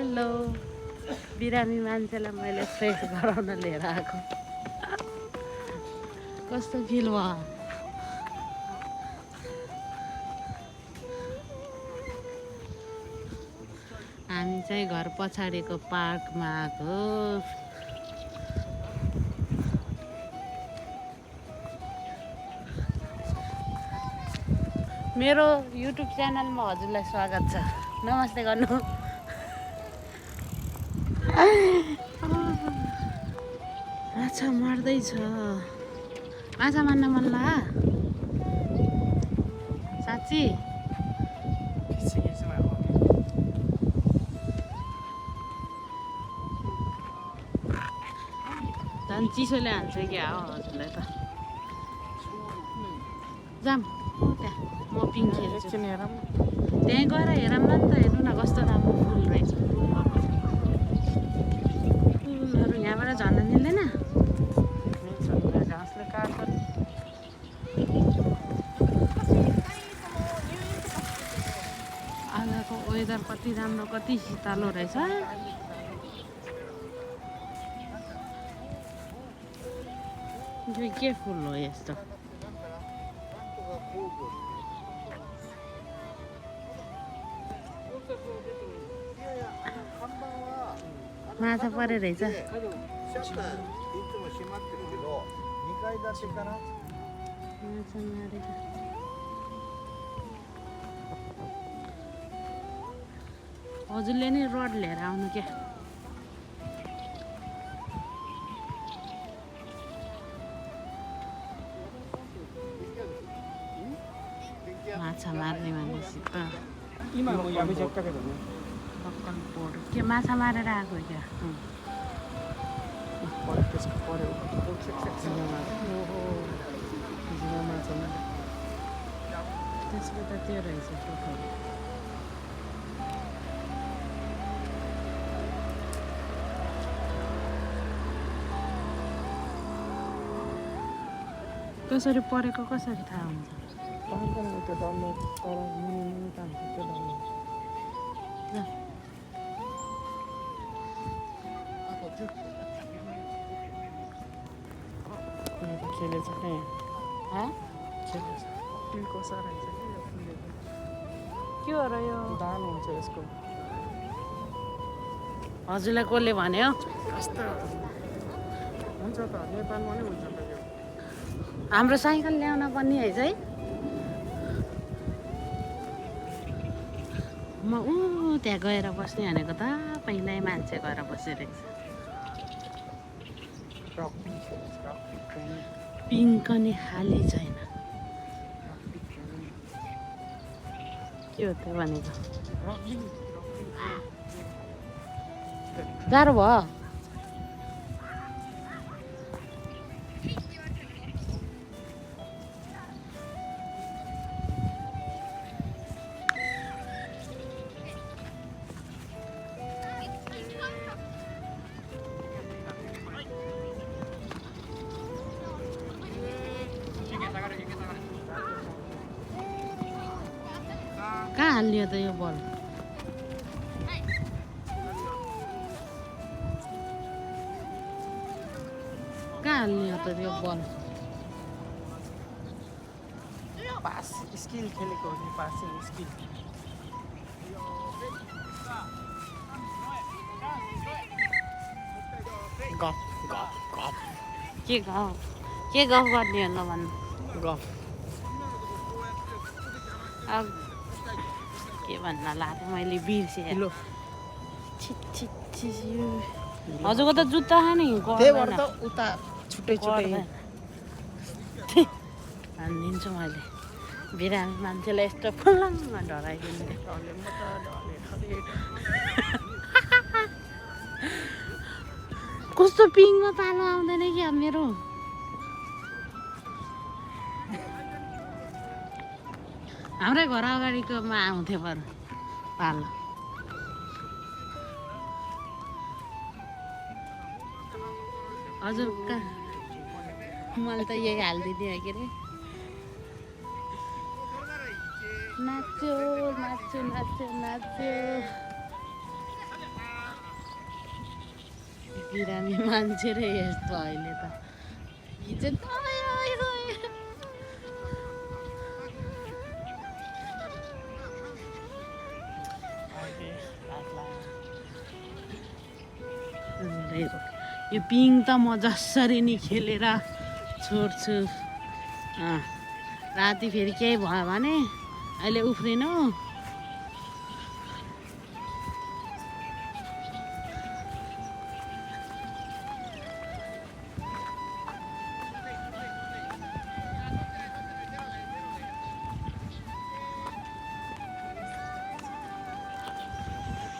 Hello बिरामी मान्छेलाई मैले फ्रेस गराउन लिएर आएको कस्तो फिल भयो हामी चाहिँ घर पछाडिको पार्कमा आएको मेरो युट्युब च्यानलमा हजुरलाई स्वागत छ नमस्ते गर्नु माछा मार्दैछ माछा मार्न मन लाग्यो साँच्ची झन् चिसोले हान्छ क्या हो हजुरलाई त जाम त्यहाँ म पिङ खेल्छु त्यहाँ गएर हेरौँ न त हेर्नु न कस्तो राम्रो फुल रहेछ फुलहरू यहाँबाट झर्न मिल्दैन घाँसले काट्छ आजको वेदर कति राम्रो कति शीतलो रहेछ यो के फुल हो यस्तो माछा परे रहेछ हजुरले नि रड लिएर आउनु क्या माछा मार्ने भनेपछि त के माछा मारेर आएको क्या त्यसको त त्यो रहेछ कसरी परेको कसरी थाहा हुन्छ खेलेछ कहाँ कसो रहेछ के हो र यो दाल हुन्छ यसको हजुरलाई कसले भन्यो कस्तो हुन्छ त नेपालमा नै हुन्छ त यो हाम्रो साइकल ल्याउन पर्ने है चाहिँ म त्यहाँ गएर बस्ने भनेको त पहिल्यै मान्छे गएर बसिरहेको छ पिङ्क नि खाली छैन के हो त्यो भनेको गाह्रो भयो कहाँ हाल्यो त यो बल कहाँ हाल्यो त यो बल पास स्किल खेलेको हो नि पासिङ स्किल गफ गफ गफ के गफ गर्ने होला भन्नु गफ अब के भन्न लाग्यो मैले बिर्सेँ हजुरको त जुत्ता नि त्यहीबाट त उता छुट्टै छुट्टै हानिदिन्छु मैले बिरामी मान्छेलाई यस्तो फुल्लङ्ग डराइदिनु कस्तो पिङमा पालो आउँदैन कि अब मेरो हाम्रै घर अगाडिकोमा आउँथ्यो बरु पालो हजुर मैले त यही हालिदिने के अरे नाच्यो नाच्यो नाच्यो नाच्यो बिरामी मान्छे र यस्तो अहिले त हिजो त यो पिङ त म जसरी नि खेलेर छोड्छु। राति फेरि केही भयो भने अहिले उफ्रिनु।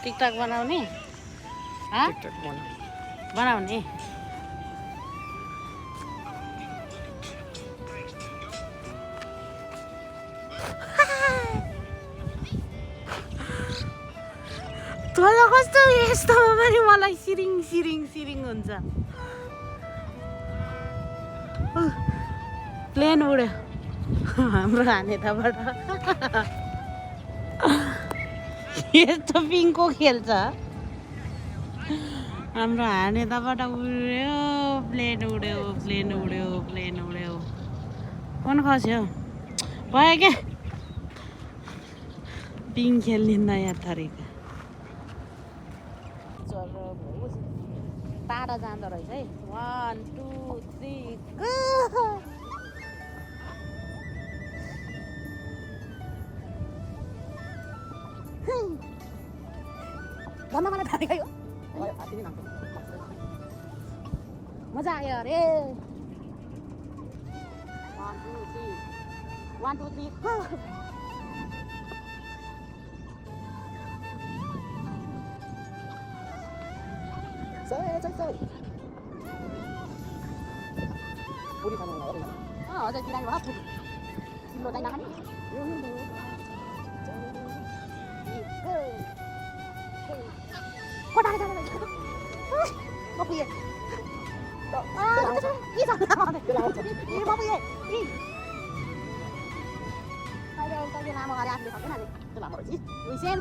टिकटक बनाउने बनाउने तँलाई कस्तो यस्तोमा पनि मलाई सिरिङ सिरिङ सिरिङ हुन्छ। प्लेन उड्यो हाम्रो हानेताबाट। यस्तो पिङको खेल्छ हाम्रो हानेताबाट उड्यो प्लेन उड्यो प्लेन उड्यो प्लेन उड्यो। कुन खस्यो भयो क्या पिङ खेल्ने नयाँ तरिका। टाढा जाँदो रहेछ है। 1 2 3 गो। भन्दा मलाई थाहा हो मजा आयो अरे। 1 2 3 1 2 3 गो। पुरी खानु होला हजुर बिरामी भयो तिम्रो चाहिँ नखाने कोटाले जानु म पुगे लामो गरे आफूले सक्दैन नि त्यो लामो रहेछ सेम सेम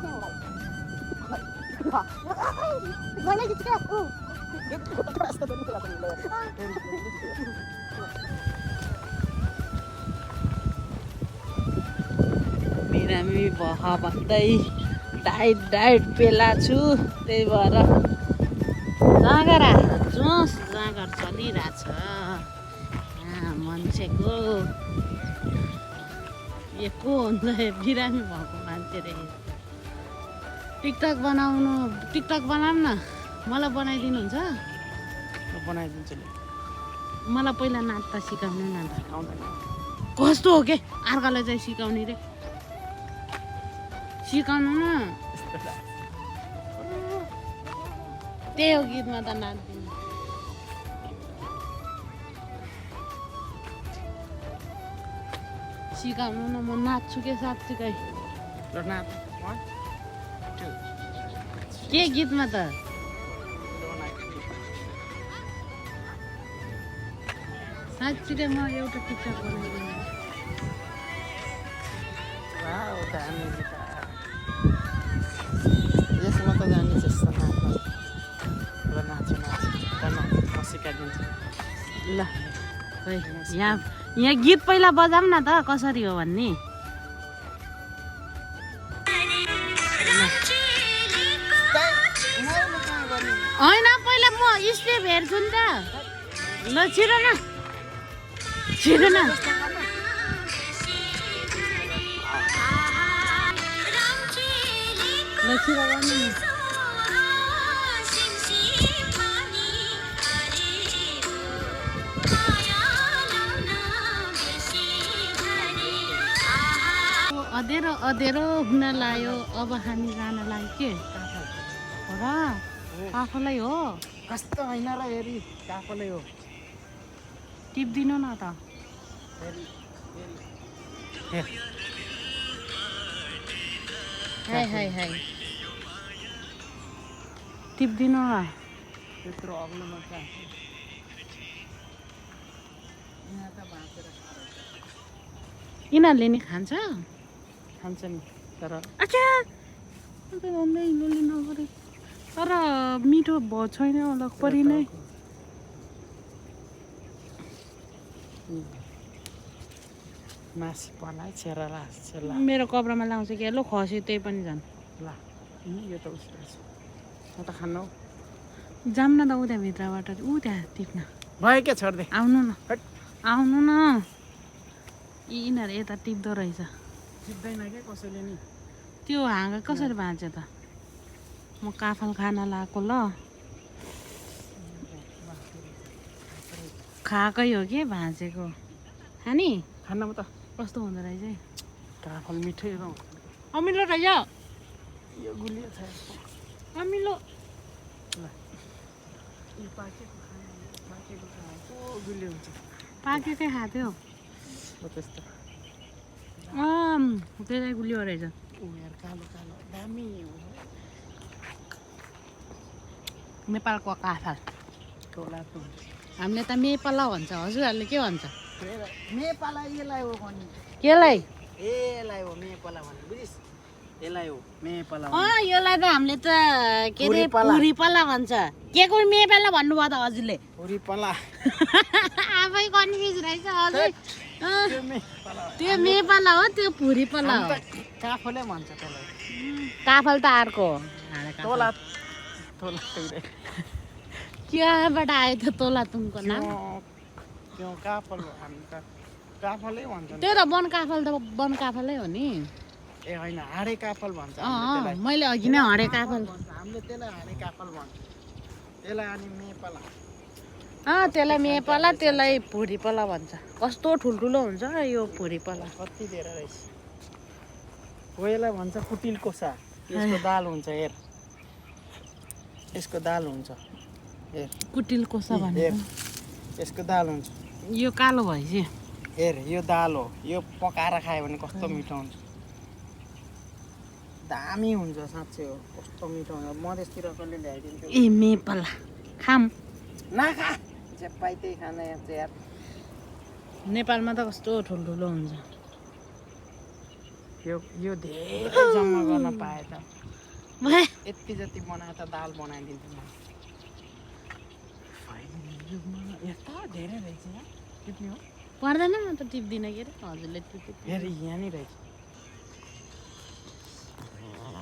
बिरामी भयो भन्दै डाइट डाइट पेला छु। त्यही भएर जाँगर जोस जाँगर चलिरहेछ मान्छेको। यो को हुन्छ बिरामी भएको मान्छे रे। टिकटक बनाउनु टिकटक बनाऊँ न मलाई बनाइदिनुहुन्छ? बनाइदिन्छु नि। मलाई पहिला नाच्दा सिकाउनु न त। आउँदैन कस्तो हो के अर्कालाई चाहिँ सिकाउने रे सिकाउनु न। त्यही हो गीतमा त नाच्दिनु। सिकाउनु न म नाच्छु के साँच्चीकै। ल नाच 1 2 के गीतमा त साँच्चीकै म एउटा टिकटक बनाइदिनु। वाउ दामी गीत। यसमा त जानी जस्तो नाच्न। ल नाच नाच म सिकाइदिन्छु। ल खै यहाँ गीत पहिला बजाऊँ न त कसरी हो भन्ने। होइन पहिला म स्टेप हेर्छु नि त। ल छिटो न छिटो न। ल छिटो गर्नु नि। अँधेरो अँधेरो हुन लाग्यो अब हामी जान लाग्यो के र आफूलाई हो कस्तो होइन र हेरी काफले हो। टिप्दिनु न त। हाय हाय हाय टिप्दिनु न। त्यत्रो अग्लो मात्र यहाँ त बाँचेर यिनीहरूले नि खान्छ खान्छ नि तर अच्छा अन्त भन्दै हिँड्नु नगरे तर मिठो छैन लगपरि नै मासी पलाइ छेरा छेला मेरो कपडामा लाउँछ कि लो खसी त्यही पनि झन् ल यो त उस्तो रहेछ म त खानु जाम न त उ त्यहाँ भित्रबाट ऊ त्यहाँ टिप्न भयो के छोड्दे आउनु न हट आउनु न यिनीहरू यता टिप्दो रहेछ जित्दैन क्या कसैले नि त्यो हाँगा कसरी भाँच्यो त म काफल खान लाएको ल खाएकै हो कि भाँचेको खाने खान्न म त कस्तो हुँदो रहेछ है काफल मिठै र अमिलो रहेछ यो गुलियो छ अमिलो ल यो पाकेको खाएको गुलियो हुन्छ पाकेकै खाथ्यो हो त्यस्तो त्यसलाई गुलियो रहेछ उनीहरू कालो कालो दामी नेपालको काफल टोलाको हामीले त मेपला भन्छ हजुरहरूले के भन्छ मेपाला यसलाई हो भने केलाई यसलाई हो मेपाला भने बुझिस् यसलाई हो मेपाला यसलाई त हामीले त के अरे पुरीपला। पुरीपला भन्छ के को मेपला भन्नुभयो त हजुरले पुरीपला आफै कन्फ्युज रहेछ हजुर त्यो मेपाला त्यो मेपला हो त्यो पुरीपला हो काफले भन्छ त्यसलाई काफल त अर्को हो तोला तोला तैरे कहाँबाट आयो त्यो तोला तुमको नाम त्यो काफल हो हामी त काफलै भन्छ त्यो त वन काफलै हो नि ए होइन हाडे काफल भन्छ मैले अघि नै हडे काफल हामीले त्यसलाई हाडे काफल भन्छ त्यसलाई अनि मेपाला त्यसलाई मेपला त्यसलाई भुरीपला भन्छ कस्तो ठुल्ठुलो हुन्छ यो भुरीपला कति धेरै रहेछ हो यसलाई भन्छ कुटिल कोसा यसको दाल हुन्छ हेर यसको दाल हुन्छ हेर कुटिल कोसा हेर भनेर यसको दाल हुन्छ यो कालो भएपछि हेर यो दाल हो यो पकाएर खायो भने कस्तो मिठो हुन्छ दामी हुन्छ साँच्चै हो कस्तो मिठो हुन्छ मधेसतिर कसले ल्याइदिन्थ्यो ए मेपला खाम नखा जे पाइ त्यही खाना यार नेपालमा त कस्तो ठुल्ठुलो हुन्छ यो धेरै जम्मा गर्न पाए त भए यति जति बनाए त दाल बनाइदिन्थ्यो म यता धेरै रहेछ यहाँ टिप्ने हो पर्दैन म त टिप्दिनँ के अरे हजुरले टिप्नु फेरि यहाँ नि रहेछ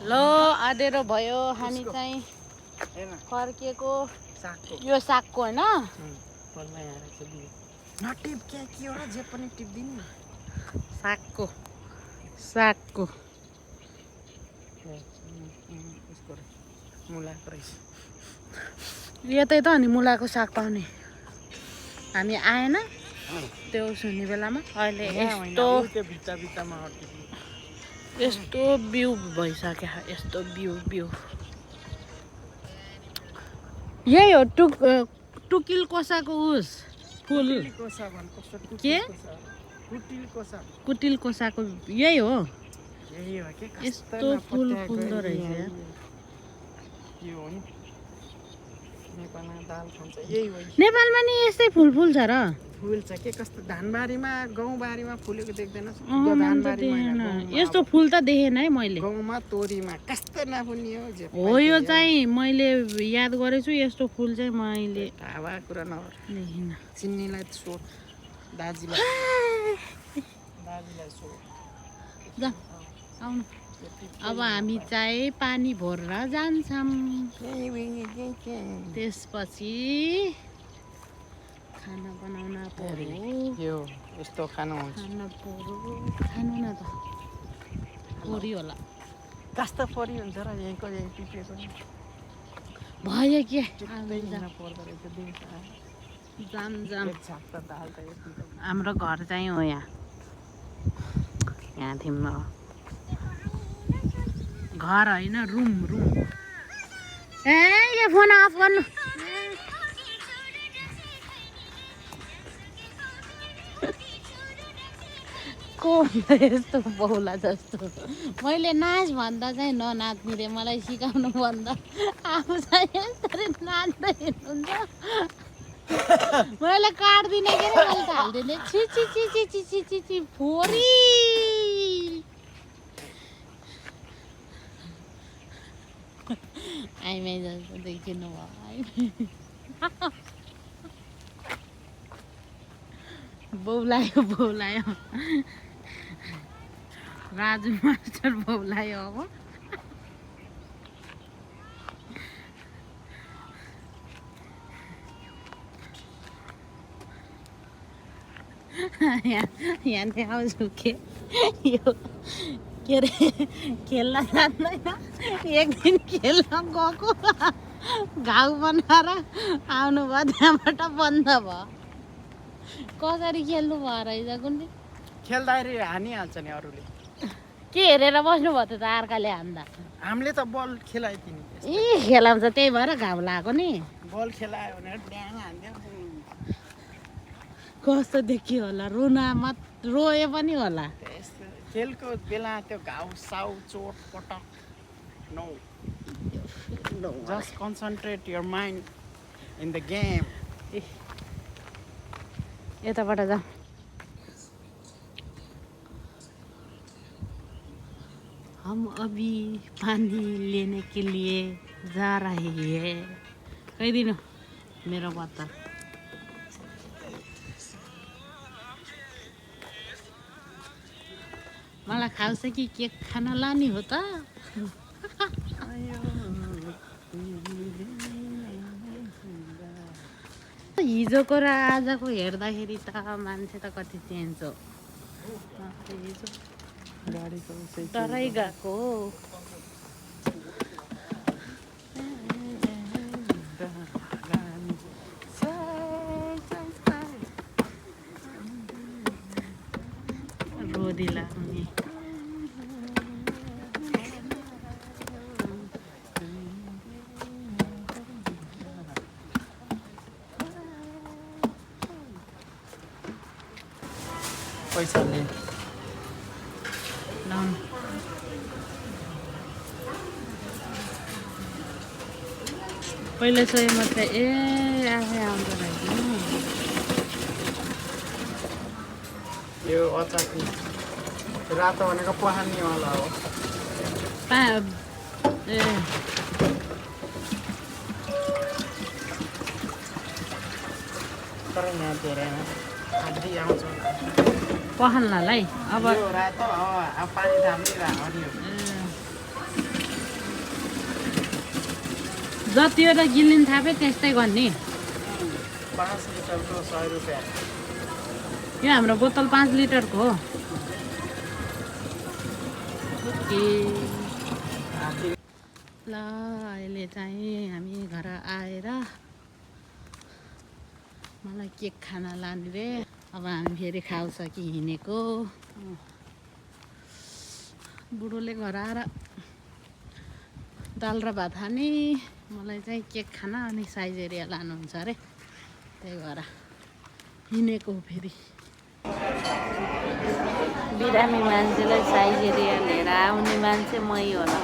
ल अँध्यारो भयो हामी चाहिँ हेर्न फर्किएको सागको यो सागको होइन पल्ला यहाँ रहेछ बिउ नटिप के हो र जे पनि टिप्दिनु नि सागको उसको मुलाको रहेछ यतै त अनि मुलाको साग पाउने हामी आएन त्यो सुन्ने बेलामा अहिले यस्तो त्यो भित्ता भित्तामा यस्तो बिउ भइसक्यो यस्तो बिउ यही हो टुकिल कोसाको उस फुल के कुटिल कोसाको यही हो यस्तो फुल फुल्दो रहेछ नेपालमा नि यस्तै फुल फुल्छ र फुल्छ के कस्तो धानबारीमा गाउँबारीमा फुलेको देख्दैन यस्तो फुल त देखेन है मैले गाउँमा तोरीमा कस्तो नफुल्ने हो हो यो चाहिँ मैले याद गरेछु यस्तो फुल चाहिँ मैले हावा कुरा देखिनँ चिन्नीलाई सोध दाजुलाई सोध जा आउनु अब हामी चाहिँ पानी भरेर जान्छौँ त्यसपछि खाना बनाउन पर्यो यस्तो खानु हुन्छ खानु न त पोरी होला कस्तो पोरी हुन्छ र यहीँको यहीँ टिपेको भयो के पर्दो रहेछ जाम दाल त हाम्रो घर चाहिँ हो यहाँ थियौँ घर होइन रुम ए यो फोन अफ गर्नु को यस्तो बहुला जस्तो मैले नाच भन्दा चाहिँ ननाच्ने रे मलाई सिकाउनु भन्दा आफू चाहिँ यसरी नाच्दै हिँड्नुहुन्छ मैले काट्दिनँ के अरे मैले त हाल्दिनँ छि फोरी आइमाई जस्तो देखिनु भयो बौलायो राजु मास्टर बौलायो अब यहाँ आउँछु के यो के अरे खेल्न जान्दैन एक दिन खेल्न गएको घाउ बनाएर आउनुभयो त्यहाँबाट बन्द भयो कसरी खेल्नु भयो रहेछ कुन खेल्दाखेरि हानिहाल्छ नि अरूले के हेरेर बस्नुभयो त अर्काले हान्दा हामीले त बल खेलाइदिने ए खेलाउँछ त्यही भएर घाउ लाग्यो नि बल खेलायो भने ड्याङ हान्थ्यो कस्तो देखियो होला रोए पनि होला खेलको बेला त्यो घाउ साउ चोट पटक know just concentrate your mind in the game यताबाट जा हम अभी पानी लेने के लिए जा रहे हैं कहिदिनु मेरो बत्ता मलाई खाउँछ कि केक खान लाने हो त हिजोको र आजको हेर्दाखेरि त मान्छे त कति चेन्ज हो तरै गएको रोदी लाग्ने पैसा ले लाउनु पहिला सय मात्रै ए आफै आउँदो रहेछ यो अचाकी रातो भनेको पहाड्नेवाला हो ए तर यहाँ धेरै आधी आउँछ पहल्नलाई अब यो रातो अब पानी थाप्ने हरियो जतिवटा गिलिन थापे त्यस्तै गर्ने 5 लिटरको 100 रुपियाँ यो हाम्रो बोतल 5 लिटरको हो ल अहिले चाहिँ हामी घर आएर मलाई केक खान लाने रे अब हामी फेरि खाउँछ कि हिँडेको बुढोले घर आएर दाल र भात खाने मलाई चाहिँ केक खान अनि साइज एरिया लानुहुन्छ अरे त्यही भएर हिँडेको फेरि बिरामी मान्छेलाई साइज एरिया लिएर आउने मान्छे मै होला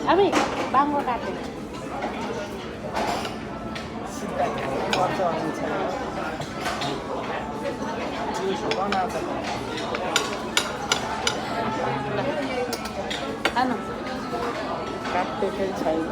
अबे बाङ्गो काटे खानु काटेकै छैन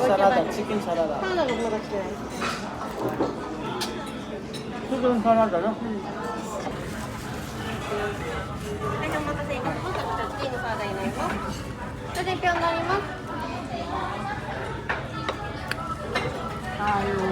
사라다, 치킨 사라다. 하나도 못 먹었어요. 수분 사라다요? はい、お待たせいたしました。こちらチキンのサラダになります。それで一票になります。आयो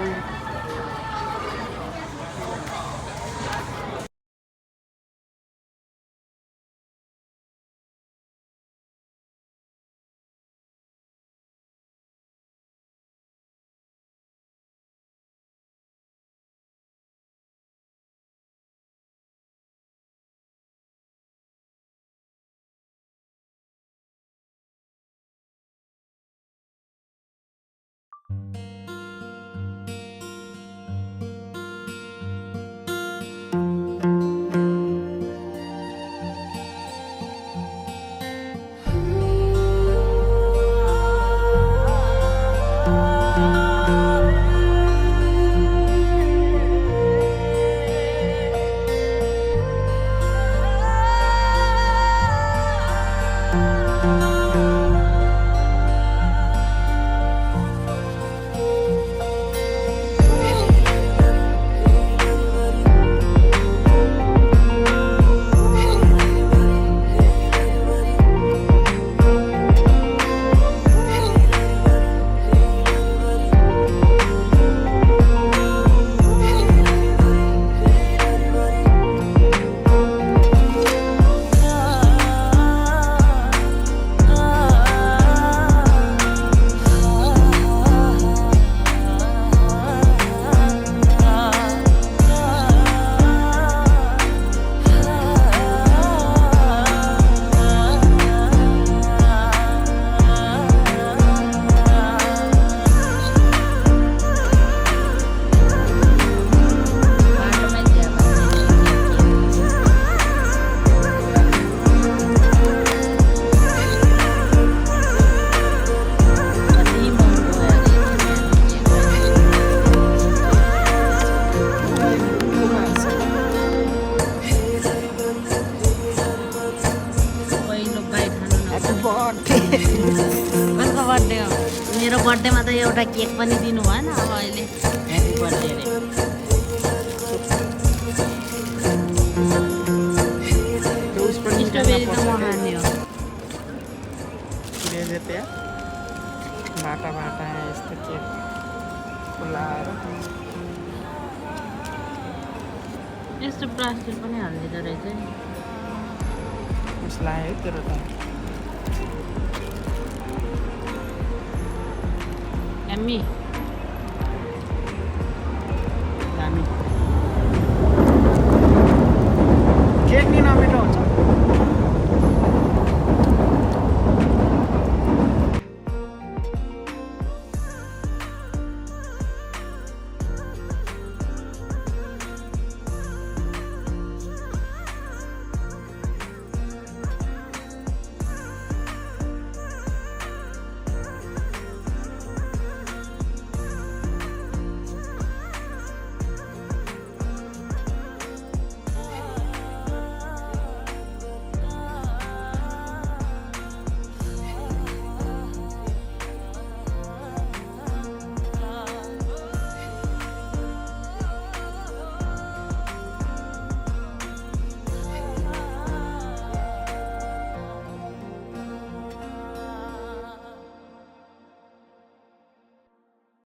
पहिलो बाइट खानु ह्याप्पी बर्थडे कसको बर्थडे हो मेरो बर्थडेमा त एउटा केक पनि दिनु भएन अब अहिले ह्याप्पी बर्थडे अरे स्ट्रबेरी त म खाने हो त्यहाँ बाटा बाटा यस्तो केक खुलाएर यस्तो प्लास्टिक पनि हालिदिँदो रहेछ नि उस लाग्यो तेरो त एम्मी